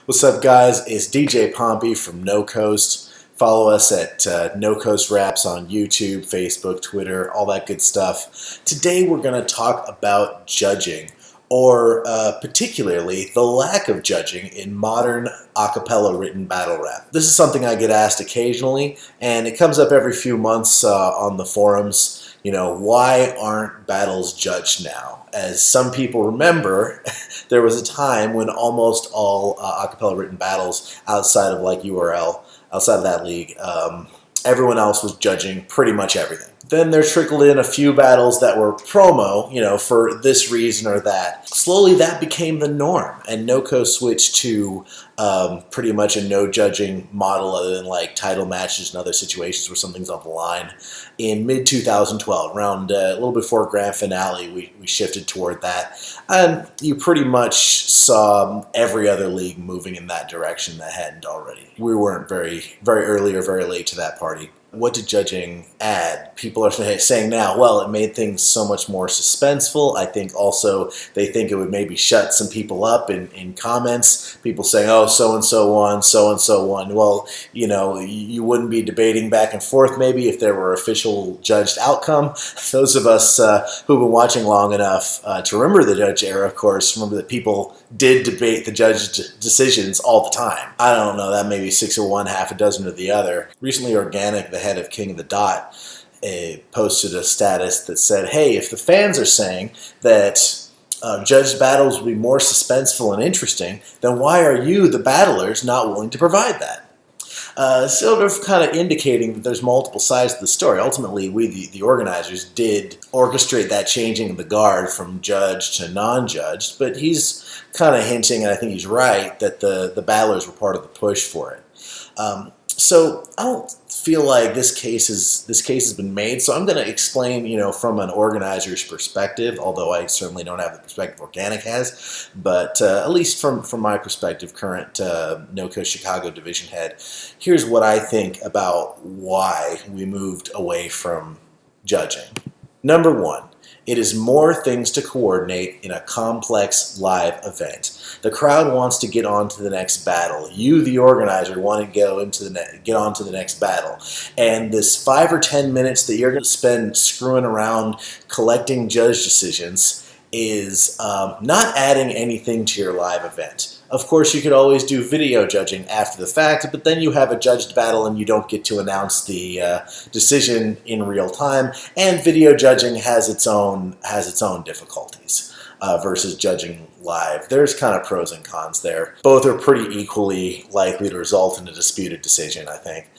What's up, guys? It's DJ Pompey from No Coast. Follow us at No Coast Raps on YouTube, Facebook, Twitter, all that good stuff. Today we're going to talk about judging, or particularly the lack of judging in modern a cappella written battle rap. This is something I get asked occasionally, and it comes up every few months on the forums. You know, why aren't battles judged now? As some people remember, there was a time when almost all a cappella written battles outside of like URL, outside of that league, everyone else was judging pretty much everything. Then there trickled in a few battles that were promo, you know, for this reason or that. Slowly that became the norm, and NoCo switched to pretty much a no judging model other than like title matches and other situations where something's on the line. In mid-2012, around a little before grand finale, we shifted toward that. And you pretty much saw every other league moving in that direction that hadn't already. We weren't very early or very late to that party. What did judging add? People are saying now, well, it made things so much more suspenseful. I think also they think it would maybe shut some people up in comments. People saying, oh, so-and-so won, so-and-so won. Well, you know, you wouldn't be debating back and forth maybe if there were official judged outcome. Those of us who've been watching long enough to remember the judge era, of course, remember that people did debate the judge's decisions all the time. I don't know, that may be 6 of one, half a dozen of the other. Recently, Organic, the head of King of the Dot, posted a status that said, hey, if the fans are saying that judged battles will be more suspenseful and interesting, then why are you, the battlers, not willing to provide that? Sort of kind of indicating that there's multiple sides to the story. Ultimately, we, the organizers, did orchestrate that changing of the guard from judged to non-judged, but he's kind of hinting, and I think he's right, that the battlers were part of the push for it. So I don't feel like this case has been made. So I'm going to explain, you know, from an organizer's perspective, although I certainly don't have the perspective Organic has, but at least from my perspective, current NoCo Chicago division head, here's what I think about why we moved away from judging. Number one, it is more things to coordinate in a complex live event. The crowd wants to get on to the next battle. You, the organizer, want to get on to the next battle. And this 5 or 10 minutes that you're going to spend screwing around collecting judge decisions is not adding anything to your live event. Of course, you could always do video judging after the fact, but then you have a judged battle and you don't get to announce the decision in real time. And video judging has its own difficulties versus judging live. There's kind of pros and cons there. Both are pretty equally likely to result in a disputed decision, I think.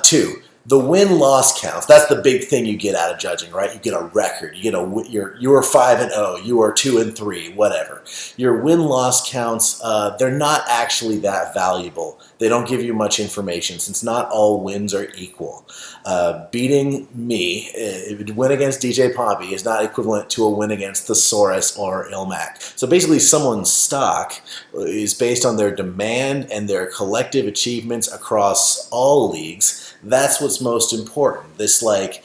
Two, the win-loss counts. That's the big thing you get out of judging, right? You get a record. You get you are 5-0. You are 2-3. Whatever. Your win-loss counts. They're not actually that valuable. They don't give you much information since not all wins are equal. Beating me, a win against DJ Pompey is not equivalent to a win against Thesaurus or Ilmac. So basically, someone's stock is based on their demand and their collective achievements across all leagues. That's what's most important. This like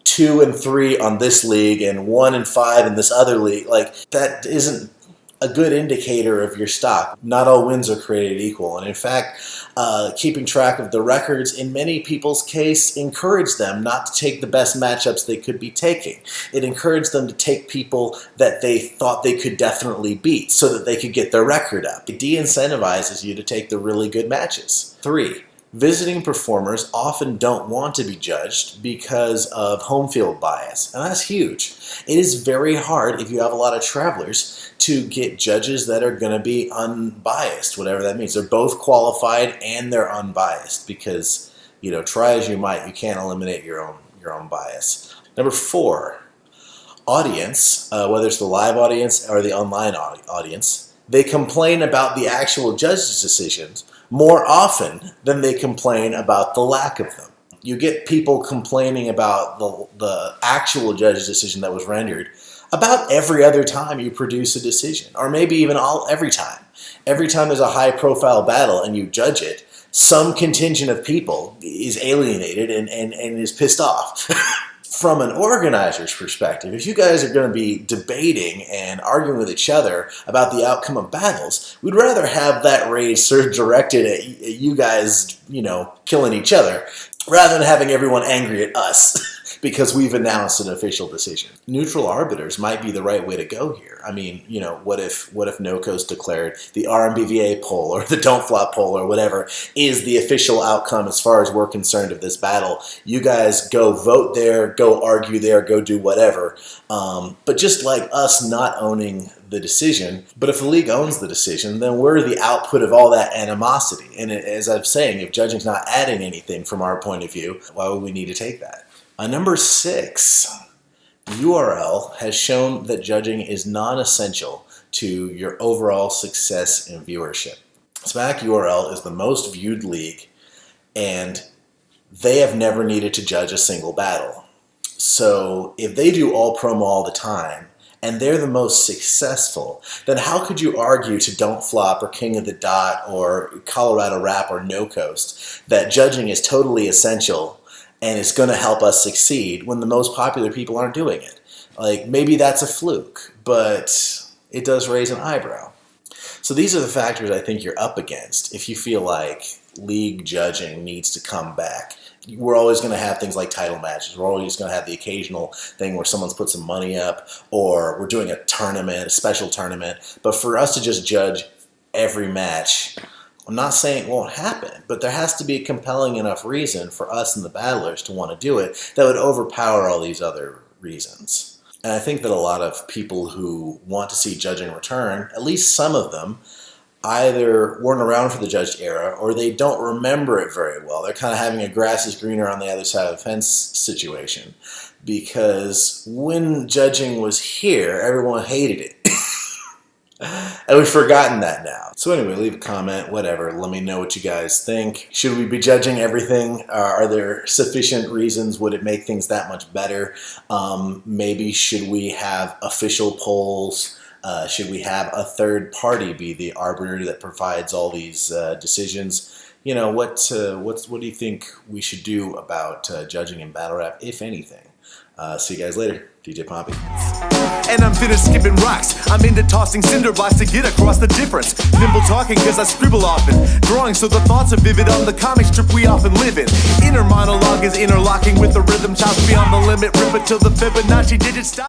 2-3 on this league and 1-5 in this other league, like that isn't a good indicator of your stock. Not all wins are created equal. And in fact, keeping track of the records in many people's case encouraged them not to take the best matchups they could be taking. It encouraged them to take people that they thought they could definitely beat so that they could get their record up. It de-incentivizes you to take the really good matches. 3. Visiting performers often don't want to be judged because of home field bias, and that's huge. It is very hard if you have a lot of travelers to get judges that are going to be unbiased, whatever that means. They're both qualified and they're unbiased because, you know, try as you might, you can't eliminate your own bias. Number 4, audience, whether it's the live audience or the online audience, they complain about the actual judge's decisions more often than they complain about the lack of them. You get people complaining about the actual judge's decision that was rendered about every other time you produce a decision, or maybe even every time. Every time there's a high-profile battle and you judge it, some contingent of people is alienated and is pissed off. From an organizer's perspective, if you guys are going to be debating and arguing with each other about the outcome of battles, we'd rather have that rage sort of directed at you guys, killing each other, rather than having everyone angry at us because we've announced an official decision. Neutral arbiters might be the right way to go here. I mean, what if No Coast declared the RMBVA poll or the Don't Flop poll or whatever is the official outcome as far as we're concerned of this battle? You guys go vote there, go argue there, go do whatever. But just like us not owning the decision, but if the league owns the decision, then we're the output of all that animosity. And as I'm saying, if judging's not adding anything from our point of view, why would we need to take that? Number 6, URL has shown that judging is non-essential to your overall success and viewership. Smack URL is the most viewed league, and they have never needed to judge a single battle. So if they do all promo all the time, and they're the most successful, then how could you argue to Don't Flop or King of the Dot or Colorado Rap or No Coast that judging is totally essential and it's going to help us succeed when the most popular people aren't doing it? Like, maybe that's a fluke, but it does raise an eyebrow. So these are the factors I think you're up against if you feel like league judging needs to come back. We're always going to have things like title matches. We're always going to have the occasional thing where someone's put some money up, or we're doing a tournament, a special tournament. But for us to just judge every match, I'm not saying it won't happen, but there has to be a compelling enough reason for us and the battlers to want to do it that would overpower all these other reasons. And I think that a lot of people who want to see judging return, at least some of them, either weren't around for the judged era or they don't remember it very well. They're kind of having a grass is greener on the other side of the fence situation, because when judging was here, everyone hated it. And we've forgotten that now. So anyway, leave a comment, whatever. Let me know what you guys think. Should we be judging everything? Are there sufficient reasons? Would it make things that much better? Maybe should we have official polls? Should we have a third party be the arbiter that provides all these decisions? What do you think we should do about judging in battle rap, if anything? See you guys later. DJ Pompey. And I'm finished skipping rocks. I'm into tossing cinder blocks to get across the difference. Nimble talking cause I scribble often. Drawing so the thoughts are vivid on the comic strip we often live in. Inner monologue is interlocking with the rhythm. Chops beyond the limit. Rip it till the Fibonacci digits stop.